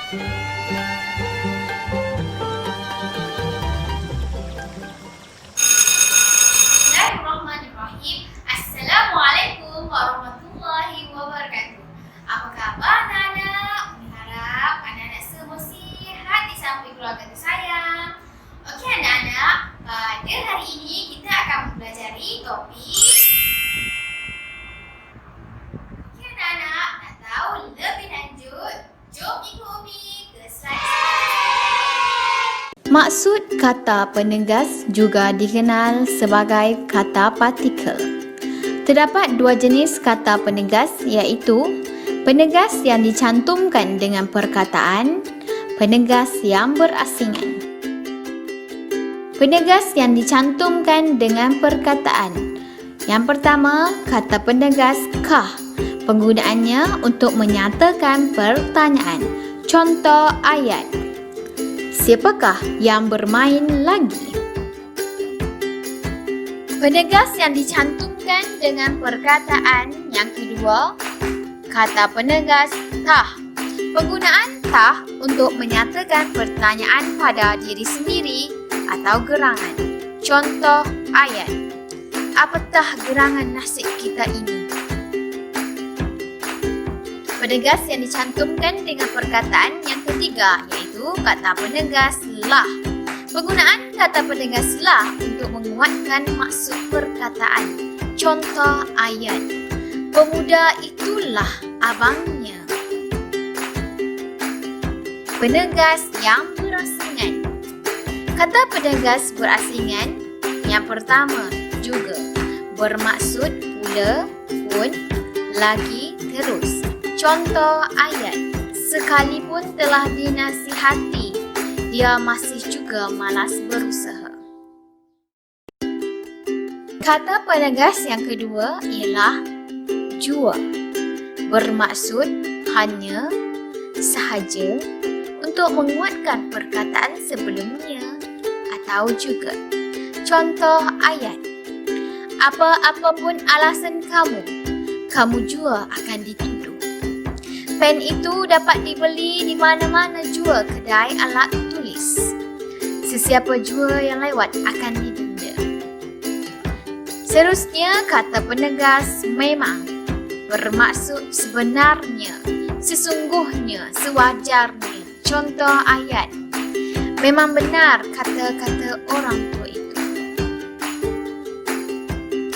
Bismillahirrahmanirrahim. Assalamualaikum warahmatullahi wabarakatuh. Apa kabar anak-anak? Umi harap anak-anak semua sihat di samping keluarga tersayang. Okey anak-anak, pada hari ini kita akan mempelajari topik. Okey anak-anak, nak tahu lebih lanjut? Jom ikut Umi ke slide. Maksud kata penegas juga dikenal sebagai kata partikel. Terdapat dua jenis kata penegas iaitu penegas yang dicantumkan dengan perkataan, penegas yang berasingan. Penegas yang dicantumkan dengan perkataan. Yang pertama, kata penegas kah. Penggunaannya untuk menyatakan pertanyaan. Contoh ayat. Siapakah yang bermain lagi? Penegas yang dicantumkan dengan perkataan yang kedua, kata penegas tah. Penggunaan tah untuk menyatakan pertanyaan pada diri sendiri atau gerangan. Contoh ayat. Apatah gerangan nasib kita ini? Penegas yang dicantumkan dengan perkataan yang ketiga iaitu kata penegas lah. Penggunaan kata penegas lah untuk menguatkan maksud perkataan. Contoh ayat. Pemuda itulah abangnya. Penegas yang berasingan. Kata penegas berasingan yang pertama juga bermaksud pula, pun, lagi, terus. Contoh ayat. Sekalipun telah dinasihati, dia masih juga malas berusaha. Kata penegas yang kedua ialah jua. Bermaksud hanya, sahaja, untuk menguatkan perkataan sebelumnya atau juga. Contoh ayat. Apa-apapun alasan kamu jua akan dituduh. Pen itu dapat dibeli di mana-mana jua kedai alat tulis. Sesiapa jua yang lewat akan didenda. Seterusnya, kata penegas memang. Bermaksud sebenarnya, sesungguhnya, sewajarnya. Contoh ayat. Memang benar kata-kata orang tua itu.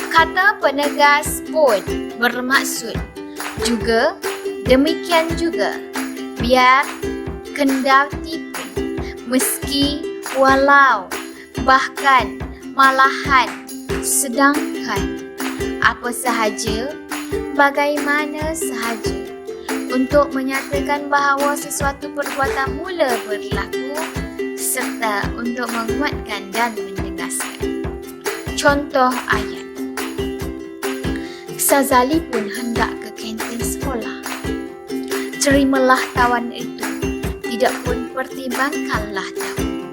Kata penegas pun bermaksud juga, demikian juga, biar, kendati pun, meski, walau, bahkan, malahan, sedangkan, apa sahaja, bagaimana sahaja, untuk menyatakan bahawa sesuatu perbuatan mula berlaku serta untuk menguatkan dan menegaskan. Contoh ayat. Sazali pun hendak ke kantin sekolah. Terimalah tawaran itu, tidak pun pertimbangkanlah tahu.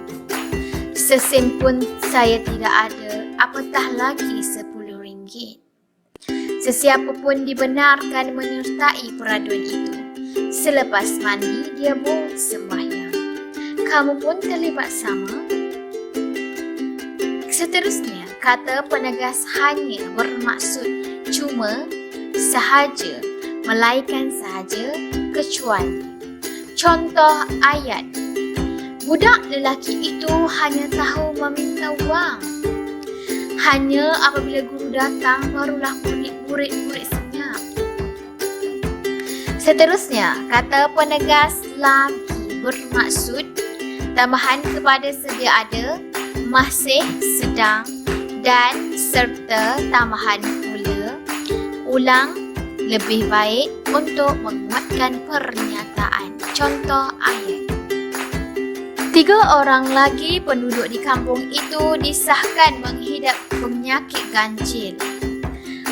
Sesen pun saya tidak ada, apatah lagi 10 ringgit. Sesiapa pun dibenarkan menyertai peraduan itu. Selepas mandi, dia pun sembahyang. Kamu pun terlibat sama. Seterusnya, kata penegas hanya bermaksud cuma, sahaja, melainkan sahaja, kecuali. Contoh ayat. Budak lelaki itu hanya tahu meminta wang. Hanya apabila guru datang barulah murid-murid senyap. Seterusnya, kata penegas lagi bermaksud tambahan kepada sedia ada, masih, sedang, dan serta tambahan pula, ulang, lebih baik untuk menguatkan pernyataan. Contoh ayat. 3 orang lagi penduduk di kampung itu disahkan mengidap penyakit ganjil.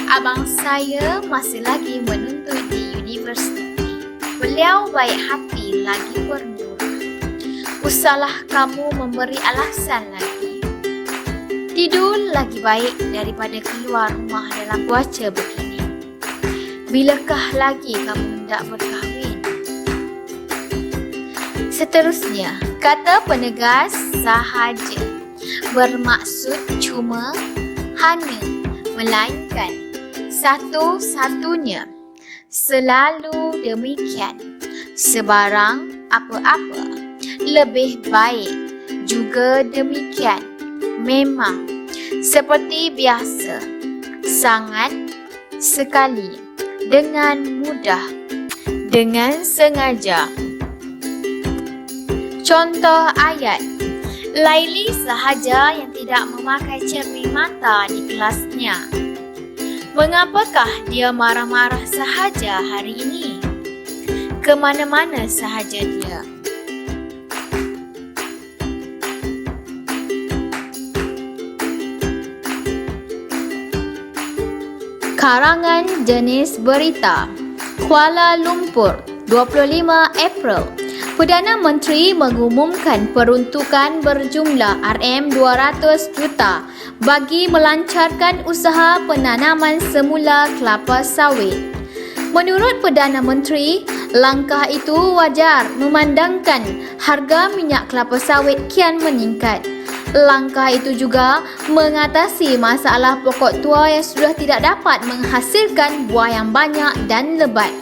Abang saya masih lagi menuntut di universiti. Beliau baik hati lagi bermurah. Usahlah kamu memberi alasan lagi. Tidur lagi baik daripada keluar rumah dalam cuaca begini. Bilakah lagi kamu hendak berkahwin? Seterusnya, kata penegas sahaja bermaksud cuma, hanya, melainkan, satu-satunya, selalu demikian, sebarang apa-apa, lebih baik juga demikian, memang, seperti biasa, sangat, sekali, dengan mudah, dengan sengaja. Contoh ayat, Laili sahaja yang tidak memakai cermin mata di kelasnya. Mengapakah dia marah-marah sahaja hari ini? Kemana-mana sahaja dia. Karangan jenis berita, Kuala Lumpur, 25 April. Perdana Menteri mengumumkan peruntukan berjumlah RM200 juta bagi melancarkan usaha penanaman semula kelapa sawit. Menurut Perdana Menteri, langkah itu wajar memandangkan harga minyak kelapa sawit kian meningkat. Langkah itu juga mengatasi masalah pokok tua yang sudah tidak dapat menghasilkan buah yang banyak dan lebat.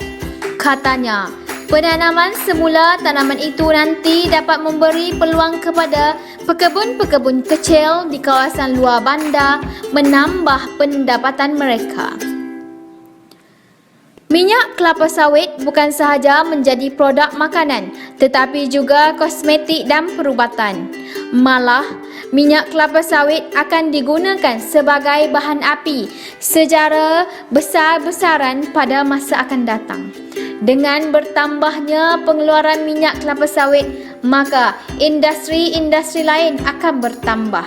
Katanya, penanaman semula tanaman itu nanti dapat memberi peluang kepada pekebun-pekebun kecil di kawasan luar bandar menambah pendapatan mereka. Minyak kelapa sawit bukan sahaja menjadi produk makanan, tetapi juga kosmetik dan perubatan. Malah, minyak kelapa sawit akan digunakan sebagai bahan api secara besar-besaran pada masa akan datang. Dengan bertambahnya pengeluaran minyak kelapa sawit, maka industri-industri lain akan bertambah.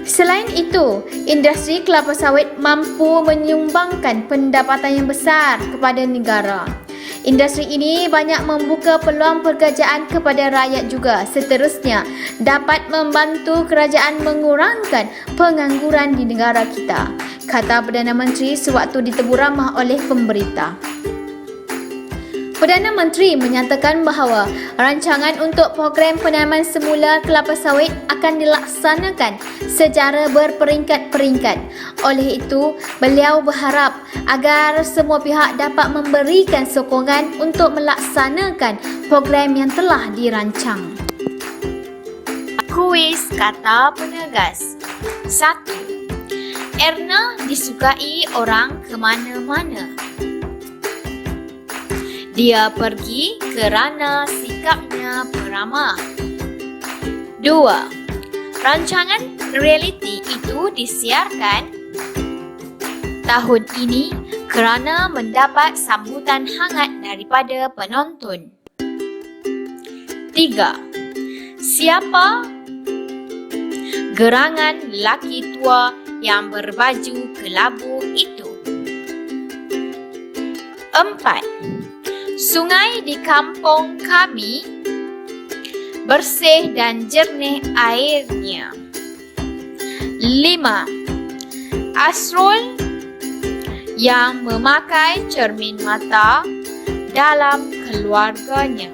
Selain itu, industri kelapa sawit mampu menyumbangkan pendapatan yang besar kepada negara. Industri ini banyak membuka peluang pekerjaan kepada rakyat juga. Seterusnya, dapat membantu kerajaan mengurangkan pengangguran di negara kita, kata Perdana Menteri sewaktu ditegur ramah oleh pemberita. Perdana Menteri menyatakan bahawa rancangan untuk program penanaman semula kelapa sawit akan dilaksanakan secara berperingkat-peringkat. Oleh itu, beliau berharap agar semua pihak dapat memberikan sokongan untuk melaksanakan program yang telah dirancang. Kuis kata penegas. 1. Erna disukai orang ke mana-mana. Dia pergi kerana sikapnya beramah. 2. Rancangan realiti itu disiarkan tahun ini kerana mendapat sambutan hangat daripada penonton. 3. Siapa gerangan lelaki tua yang berbaju kelabu itu? 4. Sungai di kampung kami bersih dan jernih airnya. 5. Asrul yang memakai cermin mata dalam keluarganya.